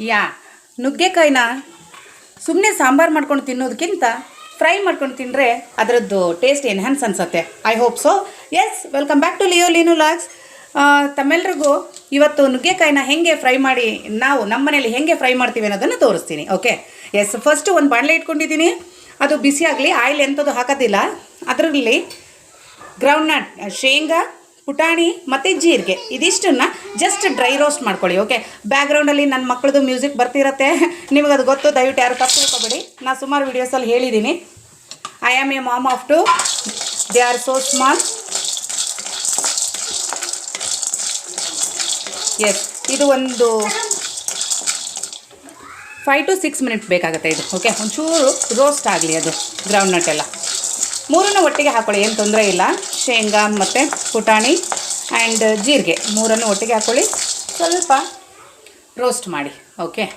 ಯಾ ನುಗ್ಗೆಕಾಯಿನ ಸುಮ್ಮನೆ ಸಾಂಬಾರು ಮಾಡ್ಕೊಂಡು ತಿನ್ನೋದಕ್ಕಿಂತ ಫ್ರೈ ಮಾಡ್ಕೊಂಡು ತಿಂದರೆ ಅದರದ್ದು ಟೇಸ್ಟ್ ಎನ್ಹ್ಯಾನ್ಸ್ ಅನಿಸುತ್ತೆ. I hope so. Yes, welcome back to ಲಿಯೋ ಲೀನು ಲಾಗ್ಸ್. ತಮ್ಮೆಲ್ರಿಗೂ ಇವತ್ತು ನುಗ್ಗೆಕಾಯಿನ ಹೇಗೆ ಫ್ರೈ ಮಾಡಿ ನಾವು ನಮ್ಮ ಮನೇಲಿ ಹೇಗೆ ಫ್ರೈ ಮಾಡ್ತೀವಿ ಅನ್ನೋದನ್ನು ತೋರಿಸ್ತೀನಿ. ಓಕೆ. ಎಸ್, ಫಸ್ಟು ಒಂದು ಬಾಣಲೆ ಇಟ್ಕೊಂಡಿದ್ದೀನಿ. ಅದು ಬಿಸಿ ಆಗಲಿ. ಆಯಿಲ್ ಎಂಥದ್ದು ಹಾಕೋದಿಲ್ಲ. ಅದರಲ್ಲಿ ಗ್ರೌಂಡ್ನಟ್, ಶೇಂಗಾ, ಪುಟಾಣಿ ಮತ್ತು ಜೀರಿಗೆ ಇದಿಷ್ಟನ್ನು ಜಸ್ಟ್ ಡ್ರೈ ರೋಸ್ಟ್ ಮಾಡ್ಕೊಳ್ಳಿ. ಓಕೆ. ಬ್ಯಾಕ್ಗ್ರೌಂಡಲ್ಲಿ ನನ್ನ ಮಕ್ಕಳದು ಮ್ಯೂಸಿಕ್ ಬರ್ತಿರತ್ತೆ, ನಿಮಗದು ಗೊತ್ತು. ದಯವಿಟ್ಟು ಯಾರು ತಪ್ಪು ತಿಳ್ಕೊಬೇಡಿ. ನಾನು ಸುಮಾರು ವೀಡಿಯೋಸಲ್ಲಿ ಹೇಳಿದ್ದೀನಿ, I am a mom of two, they are so small. Yes, ಇದು ಒಂದು 5 to 6 ಮಿನಿಟ್ಸ್ ಬೇಕಾಗುತ್ತೆ ಇದು. ಓಕೆ. ಒಂಚೂರು ರೋಸ್ಟ್ ಆಗಲಿ ಅದು ಗ್ರೌಂಡ್ನಟ್ ಎಲ್ಲ. ಮೂರನ್ನು ಒಟ್ಟಿಗೆ ಹಾಕ್ಕೊಳ್ಳಿ, ಏನು ತೊಂದರೆ ಇಲ್ಲ. ಶೇಂಗಾ ಮತ್ತು ಪುಟಾಣಿ ಆ್ಯಂಡ್ ಜೀರಿಗೆ ಮೂರನ್ನು ಒಟ್ಟಿಗೆ ಹಾಕ್ಕೊಳ್ಳಿ, ಸ್ವಲ್ಪ ರೋಸ್ಟ್ ಮಾಡಿ. ಓಕೆ.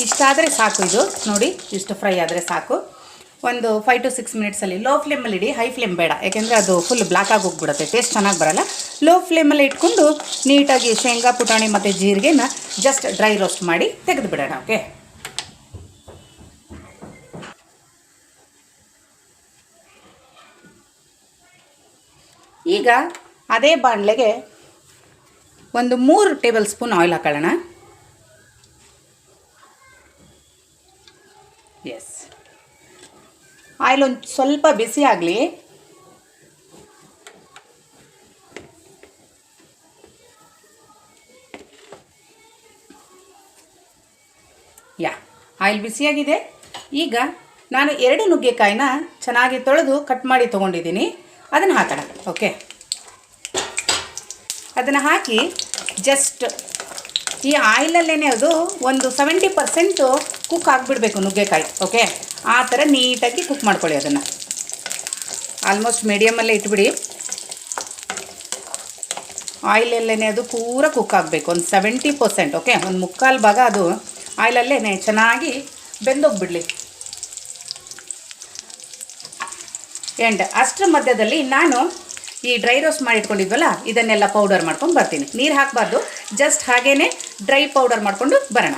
ಇಷ್ಟಾದರೆ ಸಾಕು. ಇದು ನೋಡಿ, ಇಷ್ಟು ಫ್ರೈ ಆದರೆ ಸಾಕು. ಒಂದು 5 to 6 ಮಿನಿಟ್ಸಲ್ಲಿ ಲೋ ಫ್ಲೇಮಲ್ಲಿ ಇಡಿ, ಹೈ ಫ್ಲೇಮ್ ಬೇಡ, ಯಾಕೆಂದರೆ ಅದು ಫುಲ್ ಬ್ಲ್ಯಾಕ್ ಆಗಿ ಹೋಗ್ಬಿಡುತ್ತೆ, ಟೇಸ್ಟ್ ಚೆನ್ನಾಗಿ ಬರೋಲ್ಲ. ಲೋ ಫ್ಲೇಮಲ್ಲಿ ಇಟ್ಕೊಂಡು ನೀಟಾಗಿ ಶೇಂಗಾ, ಪುಟಾಣಿ ಮತ್ತು ಜೀರಿಗೆನ ಜಸ್ಟ್ ಡ್ರೈ ರೋಸ್ಟ್ ಮಾಡಿ ತೆಗೆದು ಬಿಡೋಣ. ಓಕೆ. ಈಗ ಅದೇ ಬಾಣಲೆಗೆ ಒಂದು 3 ಟೇಬಲ್ ಸ್ಪೂನ್ ಆಯಿಲ್ ಹಾಕೊಳ್ಳೋಣ. ಎಸ್, ಆಯಿಲ್ ಒಂದು ಸ್ವಲ್ಪ ಬಿಸಿ ಆಗಲಿ. ಆಯಿಲ್ ಬಿಸಿಯಾಗಿದೆ. ಈಗ ನಾನು 2 ನುಗ್ಗೆಕಾಯಿನ ಚೆನ್ನಾಗಿ ತೊಳೆದು ಕಟ್ ಮಾಡಿ ತೊಗೊಂಡಿದ್ದೀನಿ, ಅದನ್ನು ಹಾಕೋಣ. ಓಕೆ. ಅದನ್ನು ಹಾಕಿ ಜಸ್ಟ್ ಈ ಆಯಿಲಲ್ಲೇ ಅದು ಒಂದು 70% ಕುಕ್ ಆಗಿಬಿಡಬೇಕು ನುಗ್ಗೆಕಾಯಿ. ಓಕೆ. ಆ ಥರ ನೀಟಾಗಿ ಕುಕ್ ಮಾಡ್ಕೊಳ್ಳಿ. ಅದನ್ನು ಆಲ್ಮೋಸ್ಟ್ ಮೀಡಿಯಮಲ್ಲೇ ಇಟ್ಬಿಡಿ. ಆಯಿಲಲ್ಲೇ ಅದು ಪೂರ ಕುಕ್ ಆಗಬೇಕು, ಒಂದು 70%. ಓಕೆ. ಒಂದು 3/4 ಭಾಗ ಅದು ಆಯಿಲಲ್ಲೇ ಚೆನ್ನಾಗಿ ಬೆಂದೋಗ್ಬಿಡಲಿ. ಆ್ಯಂಡ್ ಅಷ್ಟರ ಮಧ್ಯದಲ್ಲಿ ನಾನು ಈ ಡ್ರೈ ರೋಸ್ಟ್ ಮಾಡಿಟ್ಕೊಂಡಿದ್ವಲ್ಲ, ಇದನ್ನೆಲ್ಲ ಪೌಡರ್ ಮಾಡ್ಕೊಂಡು ಬರ್ತೀನಿ. ನೀರು ಹಾಕಬಾರ್ದು, ಜಸ್ಟ್ ಹಾಗೇ ಡ್ರೈ ಪೌಡರ್ ಮಾಡಿಕೊಂಡು ಬರೋಣ.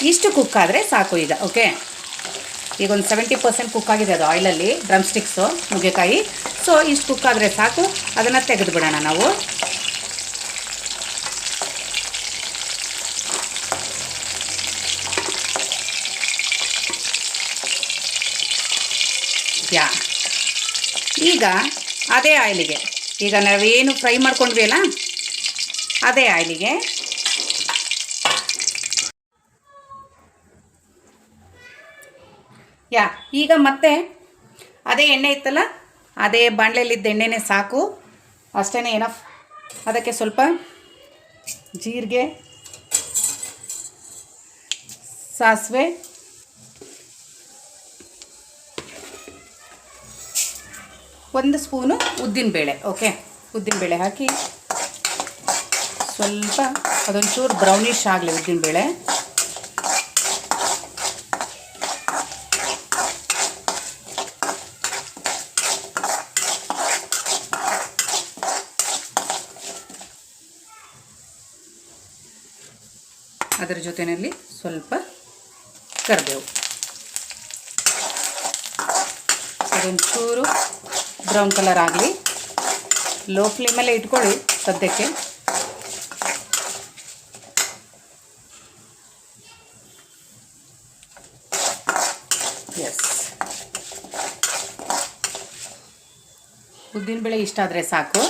ಇಷ್ಟು ಕುಕ್ ಆದರೆ ಸಾಕು ಈಗ. ಓಕೆ. ಈಗ ಒಂದು 70% ಕುಕ್ ಆಗಿದೆ ಅದು ಆಯಿಲಲ್ಲಿ, ಡ್ರಮ್ ಸ್ಟಿಕ್ಸು ನುಗ್ಗೆಕಾಯಿ. ಸೊ ಇಷ್ಟು ಕುಕ್ ಆದರೆ ಸಾಕು, ಅದನ್ನು ತೆಗೆದು ಬಿಡೋಣ ನಾವು. ಈಗ ಅದೇ ಆಯಿಲಿಗೆ, ಈಗ ನಾವೇನು ಫ್ರೈ ಮಾಡ್ಕೊಂಡ್ವಿ ಅಲ್ಲ, ಅದೇ ಆಯಿಲಿಗೆ ಈಗ ಮತ್ತೆ ಅದೇ ಎಣ್ಣೆ ಇತ್ತಲ್ಲ, ಅದೇ ಬಾಣಲೆಯಲ್ಲಿದ್ದ ಎಣ್ಣೆನೇ ಸಾಕು, ಅಷ್ಟೇ ಎನಫ್. ಅದಕ್ಕೆ ಸ್ವಲ್ಪ ಜೀರಿಗೆ, ಸಾಸಿವೆ, ಒಂದು ಸ್ಪೂನು ಉದ್ದಿನಬೇಳೆ. ಓಕೆ. ಉದ್ದಿನಬೇಳೆ ಹಾಕಿ ಸ್ವಲ್ಪ ಅದೊಂಚೂರು ಬ್ರೌನಿಷ್ ಆಗಲಿ ಉದ್ದಿನಬೇಳೆ. ಅದರ ಜೊತೆಯಲ್ಲಿ ಸ್ವಲ್ಪ ಕರಿಬೇವು, ಅದೊಂಚೂರು ಬ್ರೌನ್ ಕಲರ್ ಆಗಲಿ. ಲೋ ಫ್ಲೇಮಲ್ಲೇ ಇಟ್ಕೊಳ್ಳಿ ಸದ್ಯಕ್ಕೆ. ಎಸ್, ಉದ್ದಿನಬೇಳೆ ಇಷ್ಟ ಆದರೆ ಸಾಕು.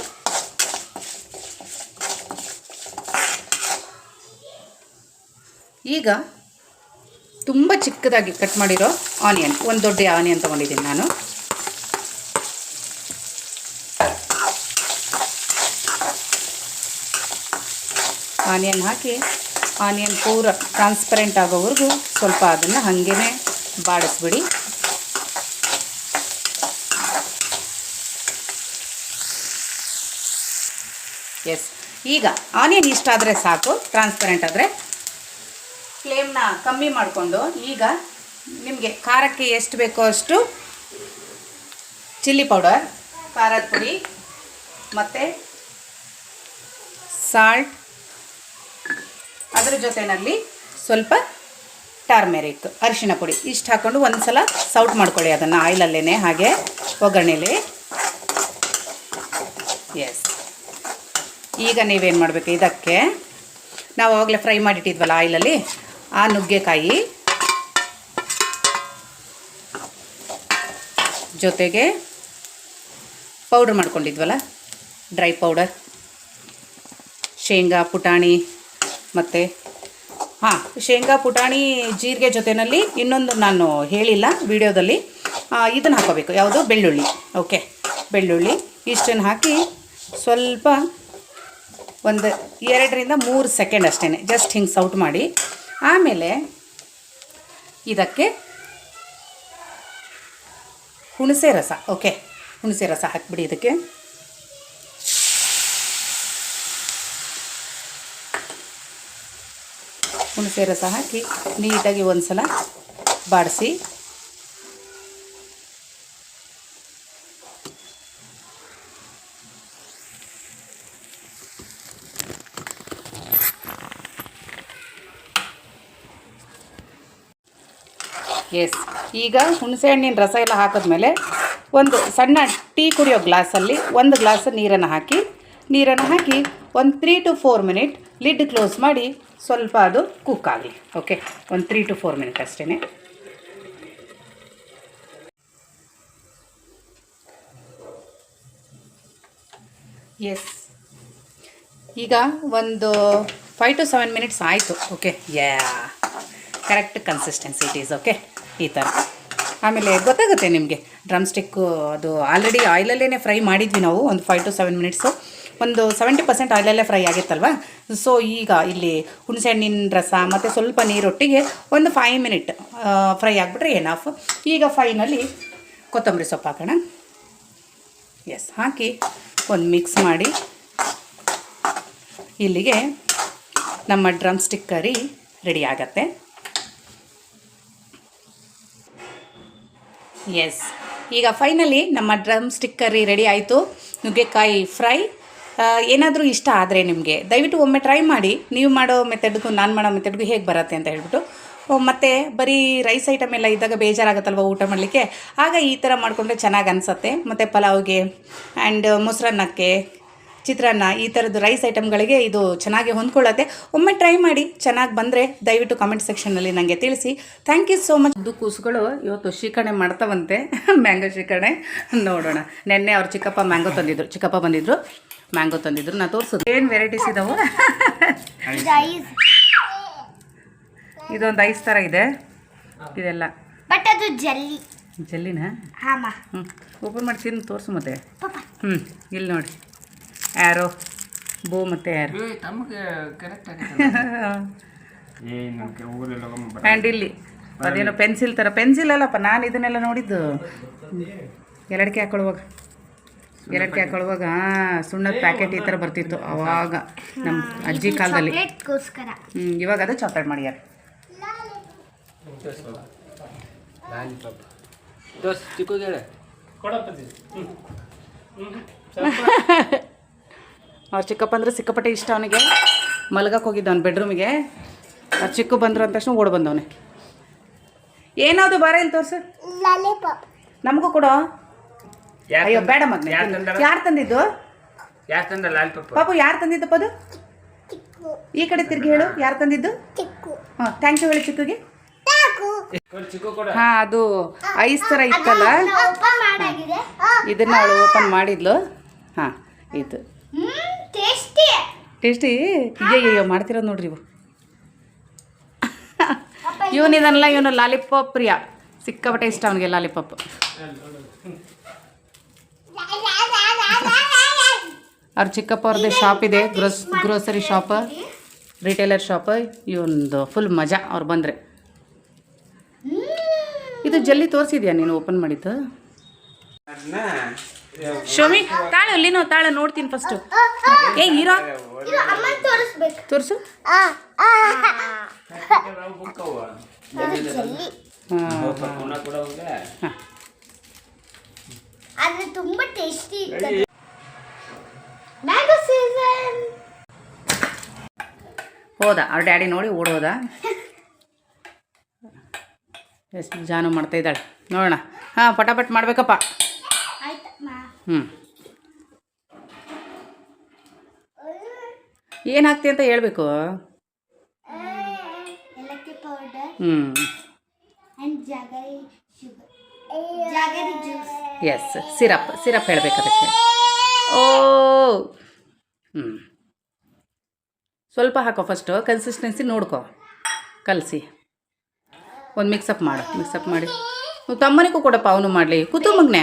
ಈಗ ತುಂಬ ಚಿಕ್ಕದಾಗಿ ಕಟ್ ಮಾಡಿರೋ ಆನಿಯನ್, ಒಂದು ದೊಡ್ಡ ಆನಿಯನ್ ತೊಗೊಂಡಿದ್ದೀನಿ ನಾನು. ಆನಿಯನ್ ಹಾಕಿ ಆನಿಯನ್ ಪೂರ ಟ್ರಾನ್ಸ್ಪರೆಂಟ್ ಆಗೋವರೆಗೂ ಸ್ವಲ್ಪ ಅದನ್ನು ಹಾಗೇ ಬಾಡಿಸ್ಬಿಡಿ. ಎಸ್, ಈಗ ಆನಿಯನ್ ಇಷ್ಟ ಆದರೆ ಸಾಕು, ಟ್ರಾನ್ಸ್ಪರೆಂಟ್ ಆದರೆ. ಫ್ಲೇಮ್ನ ಕಮ್ಮಿ ಮಾಡಿಕೊಂಡು ಈಗ ನಿಮಗೆ ಖಾರಕ್ಕೆ ಎಷ್ಟು ಬೇಕೋ ಅಷ್ಟು ಚಿಲ್ಲಿ ಪೌಡರ್, ಖಾರದ ಪುಡಿ ಮತ್ತು ಸಾಲ್ಟ್, ಅದರ ಜೊತೆಯಲ್ಲಿ ಸ್ವಲ್ಪ ಟರ್ಮೆರಿಕ್, ಅರಿಶಿಣ ಪುಡಿ ಇಷ್ಟು ಹಾಕ್ಕೊಂಡು ಒಂದು ಸಲ ಸೌಟ್ ಮಾಡ್ಕೊಳ್ಳಿ ಅದನ್ನು ಆಯಿಲಲ್ಲೇ, ಹಾಗೆ ಒಗ್ಗರಣೆಲಿ. ಎಸ್, ಈಗ ನೀವೇನು ಮಾಡಬೇಕು, ಇದಕ್ಕೆ ನಾವು ಆವಾಗಲೇ ಫ್ರೈ ಮಾಡಿಟ್ಟಿದ್ವಲ್ಲ ಆಯಿಲಲ್ಲಿ, ಆ ನುಗ್ಗೆಕಾಯಿ ಜೊತೆಗೆ ಪೌಡ್ರ್ ಮಾಡ್ಕೊಂಡಿದ್ವಲ್ಲ ಡ್ರೈ ಪೌಡರ್, ಶೇಂಗಾ ಪುಟಾಣಿ ಮತ್ತು ಶೇಂಗಾ ಪುಟಾಣಿ ಜೀರಿಗೆ ಜೊತೆಯಲ್ಲಿ ಇನ್ನೊಂದು ನಾನು ಹೇಳಿಲ್ಲ ವಿಡಿಯೋದಲ್ಲಿ, ಇದನ್ನು ಹಾಕೋಬೇಕು, ಯಾವುದು, ಬೆಳ್ಳುಳ್ಳಿ. ಓಕೆ, ಬೆಳ್ಳುಳ್ಳಿ ಇಷ್ಟನ್ನು ಹಾಕಿ ಸ್ವಲ್ಪ ಒಂದು 2 ರಿಂದ 3 ಸೆಕೆಂಡ್ ಅಷ್ಟೇ ಜಸ್ಟ್ ಹಿಂಗೆ ಸೌಟ್ ಮಾಡಿ, ಆಮೇಲೆ ಇದಕ್ಕೆ ಹುಣಸೆ ರಸ. ಓಕೆ, ಹುಣಸೆ ರಸ ಹಾಕಿಬಿಡಿ ಇದಕ್ಕೆ. ಹುಣಸೆ ರಸ ಹಾಕಿ ನೀಟಾಗಿ ಒಂದು ಸಲ ಬಾಡಿಸಿ. ಎಸ್, ಈಗ ಹುಣಸೆಹಣ್ಣಿನ ರಸ ಎಲ್ಲ ಹಾಕಿದ್ಮೇಲೆ ಒಂದು ಸಣ್ಣ ಟೀ ಕುಡಿಯೋ ಗ್ಲಾಸಲ್ಲಿ 1 ಗ್ಲಾಸ್ ನೀರನ್ನು ಹಾಕಿ ಒಂದು 3 to 4 ಮಿನಿಟ್ ಲಿಡ್ ಕ್ಲೋಸ್ ಮಾಡಿ ಸ್ವಲ್ಪ ಅದು ಕುಕ್ ಆಗಲಿ. ಓಕೆ, ಒಂದು 3 to 4 ಮಿನಿಟ್ ಅಷ್ಟೇ. ಎಸ್, ಈಗ ಒಂದು 5 to 7 ಮಿನಿಟ್ಸ್ ಆಯಿತು. Okay, correct consistency it is. Okay, ಈ ಥರ ಆಮೇಲೆ ಗೊತ್ತಾಗುತ್ತೆ ನಿಮಗೆ. ಡ್ರಮ್ ಸ್ಟಿಕ್ಕು ಅದು ಆಲ್ರೆಡಿ ಆಯಿಲಲ್ಲೇ ಫ್ರೈ ಮಾಡಿದ್ವಿ ನಾವು, ಒಂದು 5 to 7 ಮಿನಿಟ್ಸು, ಒಂದು 70% ಆಯಿಲಲ್ಲೇ ಫ್ರೈ ಆಗಿತ್ತಲ್ವ. ಸೊ ಈಗ ಇಲ್ಲಿ ಹುಣಸೆಹಣ್ಣಿನ ರಸ ಮತ್ತು ಸ್ವಲ್ಪ ನೀರೊಟ್ಟಿಗೆ ಒಂದು 5 ಮಿನಿಟ್ ಫ್ರೈ ಆಗಿಬಿಟ್ರೆ ಏನಾಫ್. ಈಗ ಫೈನಲಿ ಕೊತ್ತಂಬರಿ ಸೊಪ್ಪು ಹಾಕೋಣ. ಎಸ್, ಹಾಕಿ ಒಂದು ಮಿಕ್ಸ್ ಮಾಡಿ, ಇಲ್ಲಿಗೆ ನಮ್ಮ ಡ್ರಮ್ ಸ್ಟಿಕ್ ಕರಿ ರೆಡಿ ಆಗತ್ತೆ. ಎಸ್, ಈಗ ಫೈನಲಿ ನಮ್ಮ ಡ್ರಮ್ ಸ್ಟಿಕ್ ಕರಿ ರೆಡಿ ಆಯಿತು. ನುಗ್ಗೆಕಾಯಿ ಫ್ರೈ ಏನಾದರೂ ಇಷ್ಟ ಆದರೆ ನಿಮಗೆ ದಯವಿಟ್ಟು ಒಮ್ಮೆ ಟ್ರೈ ಮಾಡಿ. ನೀವು ಮಾಡೋ ಮೆಥಡ್ಗೂ ನಾನು ಮಾಡೋ ಮೆಥಡ್ಗೂ ಹೇಗೆ ಬರುತ್ತೆ ಅಂತ ಹೇಳ್ಬಿಟ್ಟು. ಮತ್ತು ಬರೀ ರೈಸ್ ಐಟಮ್ ಎಲ್ಲ ಇದ್ದಾಗ ಬೇಜಾರಾಗುತ್ತಲ್ವ ಊಟ ಮಾಡಲಿಕ್ಕೆ, ಆಗ ಈ ಥರ ಮಾಡಿಕೊಂಡ್ರೆ ಚೆನ್ನಾಗಿ ಅನಿಸುತ್ತೆ. ಮತ್ತು ಪಲಾವ್ಗೆ ಆ್ಯಂಡ್ ಮೊಸರನ್ನಕ್ಕೆ, ಚಿತ್ರಾನ್ನ, ಈ ಥರದ್ದು ರೈಸ್ ಐಟಮ್ಗಳಿಗೆ ಇದು ಚೆನ್ನಾಗಿ ಹೊಂದ್ಕೊಳ್ಳುತ್ತೆ. ಒಮ್ಮೆ ಟ್ರೈ ಮಾಡಿ, ಚೆನ್ನಾಗಿ ಬಂದರೆ ದಯವಿಟ್ಟು ಕಾಮೆಂಟ್ ಸೆಕ್ಷನಲ್ಲಿ ನನಗೆ ತಿಳಿಸಿ. Thank you so much. ಇದು ಕೂಸುಗಳು ಇವತ್ತು ಶೀಕರಣೆ ಮಾಡ್ತಾವಂತೆ, ಮ್ಯಾಂಗೋ ಶೀಕರಣೆ. ನೋಡೋಣ. ನೆನ್ನೆ ಅವ್ರು ಚಿಕ್ಕಪ್ಪ ಬಂದಿದ್ರು, ಮ್ಯಾಂಗೋ ತಂದಿದ್ರು. ನಾನು ತೋರಿಸೋದು ಏನು ವೆರೈಟೀಸ್ ಇದಾವೆ. ಇದೊಂದು ಐಸ್ ಥರ ಇದೆ, ಇದೆಲ್ಲ ಬಟ್ ಅದು ಜಲ್ಲಿನ. ಓಪನ್ ಮಾಡಿ ತಿಂದು ತೋರಿಸು ಮತ್ತೆ. ಇಲ್ಲಿ ನೋಡಿ, ಆ್ಯರೋ ಬೋ ಮತ್ತು ಆ್ಯರೋ. ಆ್ಯಂಡ್ ಇಲ್ಲಿ ಅದೇನೋ ಪೆನ್ಸಿಲ್ ಥರ, ಪೆನ್ಸಿಲ್ ಅಲ್ಲಪ್ಪ, ನಾನು ಇದನ್ನೆಲ್ಲ ನೋಡಿದ್ದು ಎರಡಕ್ಕೆ ಹಾಕೊಳ್ಳುವಾಗ ಸುಣ್ಣದ ಪ್ಯಾಕೆಟ್ ಈ ಥರ ಬರ್ತಿತ್ತು ಅವಾಗ ನಮ್ಮ ಅಜ್ಜಿ ಕಾಲದಲ್ಲಿ. ಇವಾಗ ಅದು ಚಾಕ್ಲೇಟ್ ಮಾಡ್ಯಾರ. ಅವ್ರ ಚಿಕ್ಕಪ್ಪ ಅಂದರೆ ಸಿಕ್ಕಾಪಟ್ಟೆ ಇಷ್ಟ ಅವನಿಗೆ. ಮಲ್ಗಕ್ಕೆ ಹೋಗಿದ್ದವನು ಬೆಡ್ರೂಮಿಗೆ, ಅವ್ರು ಚಿಕ್ಕ ಬಂದರು ಅಂದ ತಕ್ಷಣ ಓಡ್ ಬಂದವನೆ. ಏನದು ಬಾರ ಇಲ್ಲಿ ತೋರ್ಸು, ನಮಗೂ ಕೊಡೋ. ಅಯ್ಯೋ ಬೇಡ ಮಗನೇ. ಯಾರು ತಂದಿದ್ದು ಪಾಪು? ಯಾರು ತಂದಿದ್ದಪ್ಪ ಅದು? ಈ ಕಡೆ ತಿರ್ಗಿ ಹೇಳು, ಯಾರು ತಂದಿದ್ದು? ಹಾಂ, ಥ್ಯಾಂಕ್ ಯು ಹೇಳಿ ಚಿಕ್ಕಗೆ. ಹಾಂ, ಅದು ಐಸ್ ಥರ ಇತ್ತಲ್ಲ, ಇದನ್ನ ಅವಳು ಓಪನ್ ಮಾಡಿದ್ಲು. ಹಾಂ, ಇದು ಟೇಸ್ಟಿ. ಅಯ್ಯಯ್ಯೋ ಮಾಡ್ತಿರೋದು ನೋಡ್ರಿ ಇವು. ಇವನು ಲಾಲಿಪಾಪ್ ಪ್ರಿಯ, ಸಿಕ್ಕಾಪಟ್ಟೆ ಇಷ್ಟ ಅವನಿಗೆ ಲಾಲಿಪಾಪ್. ಅವ್ರ ಚಿಕ್ಕಪ್ಪ ಅವ್ರದ್ದೇ ಶಾಪ್ ಇದೆ, ಗ್ರೋಸರಿ ಶಾಪ್, ರಿಟೇಲರ್ ಶಾಪ್. ಇವೊಂದು ಫುಲ್ ಮಜಾ ಅವ್ರು ಬಂದರೆ. ಇದು ಜಲ್ಲಿ ತೋರಿಸಿದ್ಯಾ ನೀನು ಓಪನ್ ಮಾಡಿದ್ದು? ಶೋಮಿ ತಾಳು ಅಲ್ಲಿನೋ ತಾಳು ನೋಡ್ತೀನಿ ಫಸ್ಟು. ಏ ಹೀರೋ ತೋರಿಸು. ಅದು ತುಂಬಾ ಟೇಸ್ಟಿ ಇರ್ತದೆ. Mango season. ಹೋದ ಅವ್ರ ಡ್ಯಾಡಿ ನೋಡಿ ಓಡೋದ. ಎಷ್ಟು ಜಾನು ಮಾಡ್ತಾ ಇದ್ದಾಳೆ ನೋಡೋಣ. ಹಾಂ ಪಟಾಪಟ್ ಮಾಡ್ಬೇಕಪ್ಪ. ಹ್ಞೂ ಏನು ಹಾಕ್ತಿ ಅಂತ ಹೇಳ್ಬೇಕು. ಏಲಕ್ಕಿ ಪೌಡರ್ ಹ್ಞೂ and jaggery sugar, jaggery juice. Yes syrup ಹೇಳ್ಬೇಕು ಅದಕ್ಕೆ. ಓ ಹ್ಞೂ ಸ್ವಲ್ಪ ಹಾಕೋ ಫಸ್ಟು, ಕನ್ಸಿಸ್ಟೆನ್ಸಿ ನೋಡ್ಕೊ, ಕಲಸಿ ಒಂದು ಮಿಕ್ಸಪ್ ಮಾಡಿ ತಮ್ಮನಿಗೂ ಕೊಡಪ್ಪ, ಅವನು ಮಾಡಲಿ. ಕೂತು ಮಗನೆ,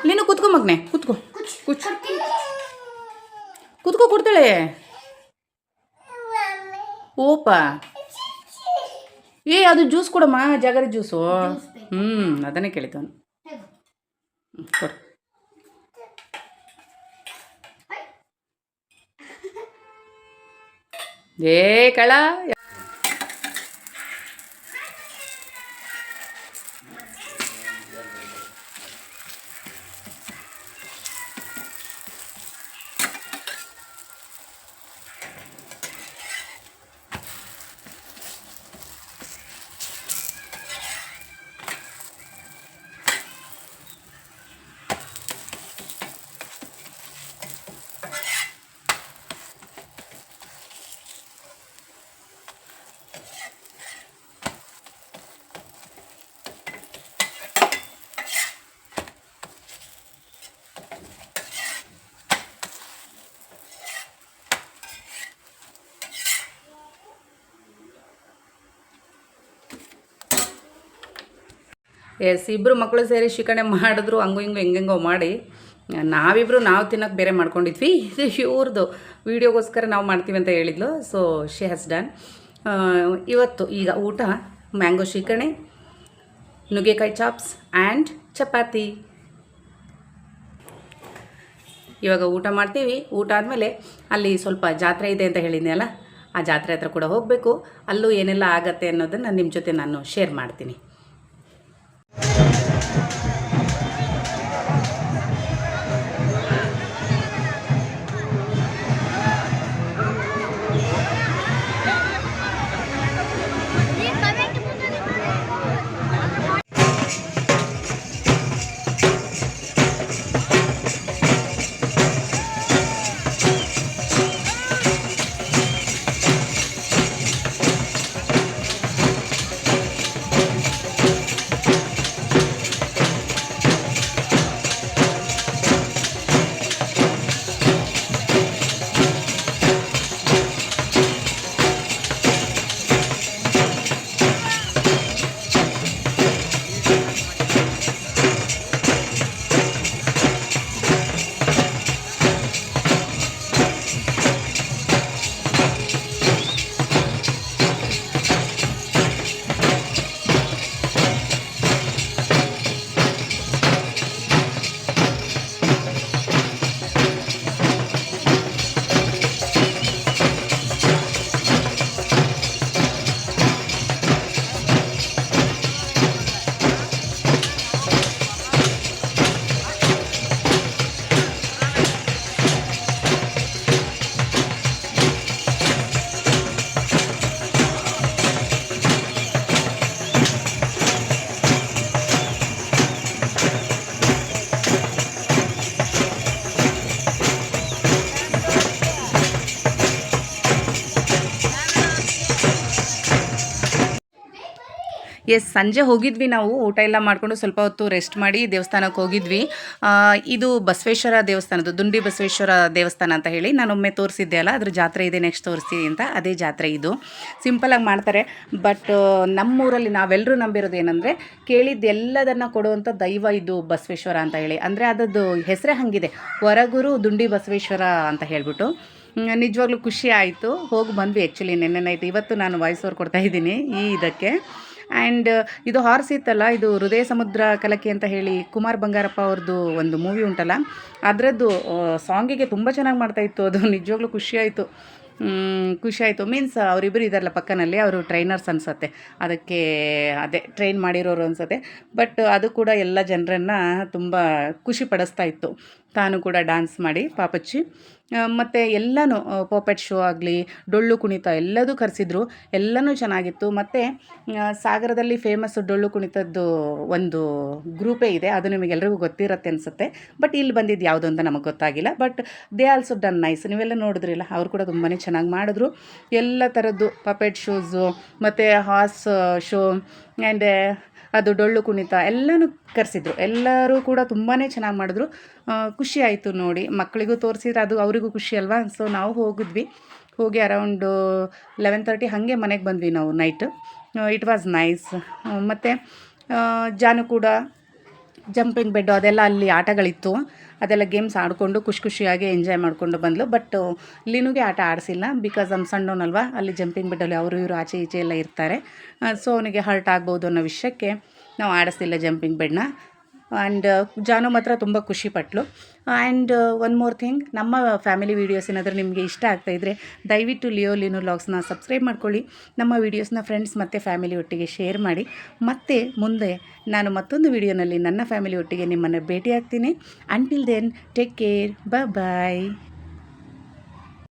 ನೀನು ಕೂತ್ಕೊ ಮಗನೆ, ಕೂತ್ಕೊ ಕೊಡ್ತಾಳೆ. ಓಪ ಏ ಅದು ಜ್ಯೂಸ್ ಕೊಡಮ್ಮ, ಜಾಗರಿ ಜ್ಯೂಸು. ಅದನ್ನೇ ಕೇಳಿದ್ದವನು. ಕೊಡು. ಏ ಕಳ ಇಬ್ಬರು ಮಕ್ಕಳು ಸೇರಿ ಶಿಕಣೆ ಮಾಡಿದ್ರು, ಹಂಗು ಹಿಂಗು ಹೆಂಗೆಂಗೋ ಮಾಡಿ ನಾವು ತಿನ್ನೋಕೆ ಬೇರೆ ಮಾಡ್ಕೊಂಡಿದ್ವಿ. ಇದು ಇವ್ರದ್ದು ವೀಡಿಯೋಗೋಸ್ಕರ ನಾವು ಮಾಡ್ತೀವಿ ಅಂತ ಹೇಳಿದ್ಲು. So she has done. ಇವತ್ತು ಈಗ ಊಟ ಮ್ಯಾಂಗೋ ಶಿಕಣೆ, ನುಗ್ಗೆಕಾಯಿ ಚಾಪ್ಸ್ ಆ್ಯಂಡ್ ಚಪಾತಿ. ಇವಾಗ ಊಟ ಮಾಡ್ತೀವಿ. ಊಟ ಆದಮೇಲೆ ಅಲ್ಲಿ ಸ್ವಲ್ಪ ಜಾತ್ರೆ ಇದೆ ಅಂತ ಹೇಳಿದ್ದೆ ಅಲ್ಲ, ಆ ಜಾತ್ರೆ ಹತ್ರ ಕೂಡ ಹೋಗಬೇಕು. ಅಲ್ಲೂ ಏನೆಲ್ಲ ಆಗತ್ತೆ ಅನ್ನೋದನ್ನು ನಿಮ್ಮ ಜೊತೆ ನಾನು ಶೇರ್ ಮಾಡ್ತೀನಿ. ಸಂಜೆ ಹೋಗಿದ್ವಿ ನಾವು, ಊಟ ಎಲ್ಲ ಮಾಡಿಕೊಂಡು ಸ್ವಲ್ಪ ಹೊತ್ತು ರೆಸ್ಟ್ ಮಾಡಿ ದೇವಸ್ಥಾನಕ್ಕೆ ಹೋಗಿದ್ವಿ. ಇದು ಬಸವೇಶ್ವರ ದೇವಸ್ಥಾನದ್ದು, ದುಂಡಿ ಬಸವೇಶ್ವರ ದೇವಸ್ಥಾನ ಅಂತ ಹೇಳಿ ನಾನೊಮ್ಮೆ ತೋರಿಸಿದ್ದೆ ಅಲ್ಲ, ಅದ್ರ ಜಾತ್ರೆ ಇದೆ ನೆಕ್ಸ್ಟ್ ತೋರಿಸಿ ಅಂತ, ಅದೇ ಜಾತ್ರೆ ಇದು. ಸಿಂಪಲಾಗಿ ಮಾಡ್ತಾರೆ. ಬಟ್ ನಮ್ಮೂರಲ್ಲಿ ನಾವೆಲ್ಲರೂ ನಂಬಿರೋದು ಏನಂದರೆ, ಕೇಳಿದ್ದೆಲ್ಲದನ್ನು ಕೊಡುವಂಥ ದೈವ ಇದು ಬಸವೇಶ್ವರ ಅಂತ ಹೇಳಿ. ಅಂದರೆ ಅದರದ್ದು ಹೆಸರೇ ಹಾಗಿದೆ, ಹೊರಗುರು ದುಂಡಿ ಬಸವೇಶ್ವರ ಅಂತ ಹೇಳಿಬಿಟ್ಟು. ನಿಜವಾಗ್ಲೂ ಖುಷಿ ಆಯಿತು. ಹೋಗಿ ಬಂದ್ವಿ ಆ್ಯಕ್ಚುಲಿ ನೆನ್ನೆ ನೈಟ್. ಇವತ್ತು ನಾನು ವಾಯ್ಸ್ ಓವರ್ ಕೊಡ್ತಾಯಿದ್ದೀನಿ ಈ ಇದಕ್ಕೆ. ಆ್ಯಂಡ್ ಇದು ಹಾರ್ಸ್ ಇತ್ತಲ್ಲ, ಇದು ಹೃದಯ ಸಮುದ್ರ ಕಲಕಿ ಅಂತ ಹೇಳಿ ಕುಮಾರ್ ಬಂಗಾರಪ್ಪ ಅವ್ರದ್ದು ಒಂದು ಮೂವಿ ಉಂಟಲ್ಲ, ಅದರದ್ದು ಸಾಂಗಿಗೆ ತುಂಬ ಚೆನ್ನಾಗಿ ಮಾಡ್ತಾಯಿತ್ತು. ಅದು ನಿಜವಾಗ್ಲೂ ಖುಷಿಯಾಯಿತು. ಮೀನ್ಸ್ ಅವರಿಬ್ಬರು ಇದ್ದಾರಲ್ಲ ಪಕ್ಕನಲ್ಲಿ, ಅವರು ಟ್ರೈನರ್ಸ್ ಅನಿಸುತ್ತೆ, ಅದಕ್ಕೆ ಅದೇ ಟ್ರೈನ್ ಮಾಡಿರೋರು ಅನಿಸುತ್ತೆ. ಬಟ್ ಅದು ಕೂಡ ಎಲ್ಲ ಜನರನ್ನು ತುಂಬ ಖುಷಿ ಪಡಿಸ್ತಾ ಇತ್ತು. ತಾನು ಕೂಡ ಡ್ಯಾನ್ಸ್ ಮಾಡಿ ಪಾಪಚ್ಚಿ. ಮತ್ತು ಎಲ್ಲನೂ ಪಾಪೆಟ್ ಶೋ ಆಗಲಿ, ಡೊಳ್ಳು ಕುಣಿತ ಎಲ್ಲದೂ ಕರೆಸಿದ್ರು, ಎಲ್ಲನೂ ಚೆನ್ನಾಗಿತ್ತು. ಮತ್ತು ಸಾಗರದಲ್ಲಿ ಫೇಮಸ್ ಡೊಳ್ಳು ಕುಣಿತದ್ದು ಒಂದು ಗ್ರೂಪೇ ಇದೆ, ಅದು ನಿಮಗೆಲ್ರಿಗೂ ಗೊತ್ತಿರುತ್ತೆ ಅನಿಸುತ್ತೆ. ಬಟ್ ಇಲ್ಲಿ ಬಂದಿದ್ದು ಯಾವುದು ಅಂತ ನಮಗೆ ಗೊತ್ತಾಗಿಲ್ಲ. But they also done nice. ನೀವೆಲ್ಲ ನೋಡಿದ್ರಿಲ್ಲ, ಅವ್ರು ಕೂಡ ತುಂಬಾ ಚೆನ್ನಾಗಿ ಮಾಡಿದ್ರು. ಎಲ್ಲ ಥರದ್ದು ಪಪೆಟ್ ಶೋಸು ಮತ್ತು ಹಾರ್ಸ್ ಶೋ ಆ್ಯಂಡ್ ಅದು ಡೊಳ್ಳು ಕುಣಿತ ಎಲ್ಲನೂ ಕರೆಸಿದ್ರು. ಎಲ್ಲರೂ ಕೂಡ ತುಂಬಾ ಚೆನ್ನಾಗಿ ಮಾಡಿದ್ರು. ಖುಷಿ ಆಯಿತು ನೋಡಿ, ಮಕ್ಕಳಿಗೂ ತೋರಿಸಿದ್ರೆ ಅದು ಅವರಿಗೂ ಖುಷಿ ಅಲ್ವಾ. ಸೊ ನಾವು ಹೋಗಿ ಅರೌಂಡು 11:30 ಹಾಗೆ ಮನೆಗೆ ಬಂದ್ವಿ ನಾವು ನೈಟ್. It was nice. ಮತ್ತು ಜಾನು ಕೂಡ ಜಂಪಿಂಗ್ ಬೆಡ್ಡು ಅದೆಲ್ಲ ಅಲ್ಲಿ ಆಟಗಳಿತ್ತು, ಅದೆಲ್ಲ ಗೇಮ್ಸ್ ಆಡಿಕೊಂಡು ಖುಷಿಯಾಗಿ ಎಂಜಾಯ್ ಮಾಡಿಕೊಂಡು ಬಂದಳು. ಬಟ್ ಲಿನುಗೆ ಆಟ ಆಡಿಸಿಲ್ಲ, ಬಿಕಾಸ್ ಅವ್ನು ಸಣ್ಣವನಲ್ವ, ಅಲ್ಲಿ ಜಂಪಿಂಗ್ ಬೆಡ್ಡಲ್ಲಿ ಅವರು ಇವರು ಆಚೆ ಈಚೆ ಎಲ್ಲ ಇರ್ತಾರೆ. ಸೊ ಅವನಿಗೆ ಹರ್ಟ್ ಆಗ್ಬೋದು ಅನ್ನೋ ವಿಷಯಕ್ಕೆ ನಾವು ಆಡಿಸ್ತಿಲ್ಲ ಜಂಪಿಂಗ್ ಬೆಡ್ನ. ಆ್ಯಂಡ್ ಜಾನು ಮಾತ್ರ ತುಂಬ ಖುಷಿಪಟ್ಲು. ಆ್ಯಂಡ್ ಒನ್ ಮೋರ್ ಥಿಂಗ್, ನಮ್ಮ ಫ್ಯಾಮಿಲಿ ವೀಡಿಯೋಸ್ ಏನಾದರೂ ನಿಮಗೆ ಇಷ್ಟ ಆಗ್ತಾಯಿದ್ರೆ ದಯವಿಟ್ಟು ಲಿಯೋ ಲೀನು ವ್ಲಾಗ್ಸ್ನ ಸಬ್ಸ್ಕ್ರೈಬ್ ಮಾಡ್ಕೊಳ್ಳಿ. ನಮ್ಮ ವೀಡಿಯೋಸ್ನ ಫ್ರೆಂಡ್ಸ್ ಮತ್ತು ಫ್ಯಾಮಿಲಿ ಒಟ್ಟಿಗೆ ಶೇರ್ ಮಾಡಿ. ಮತ್ತು ಮುಂದೆ ನಾನು ಮತ್ತೊಂದು ವೀಡಿಯೋನಲ್ಲಿ ನನ್ನ ಫ್ಯಾಮಿಲಿ ಒಟ್ಟಿಗೆ ನಿಮ್ಮನ್ನು ಭೇಟಿ ಆಗ್ತೀನಿ. ಅಂಟಿಲ್ ದೆನ್ ಟೇಕ್ ಕೇರ್, ಬಾಯ್.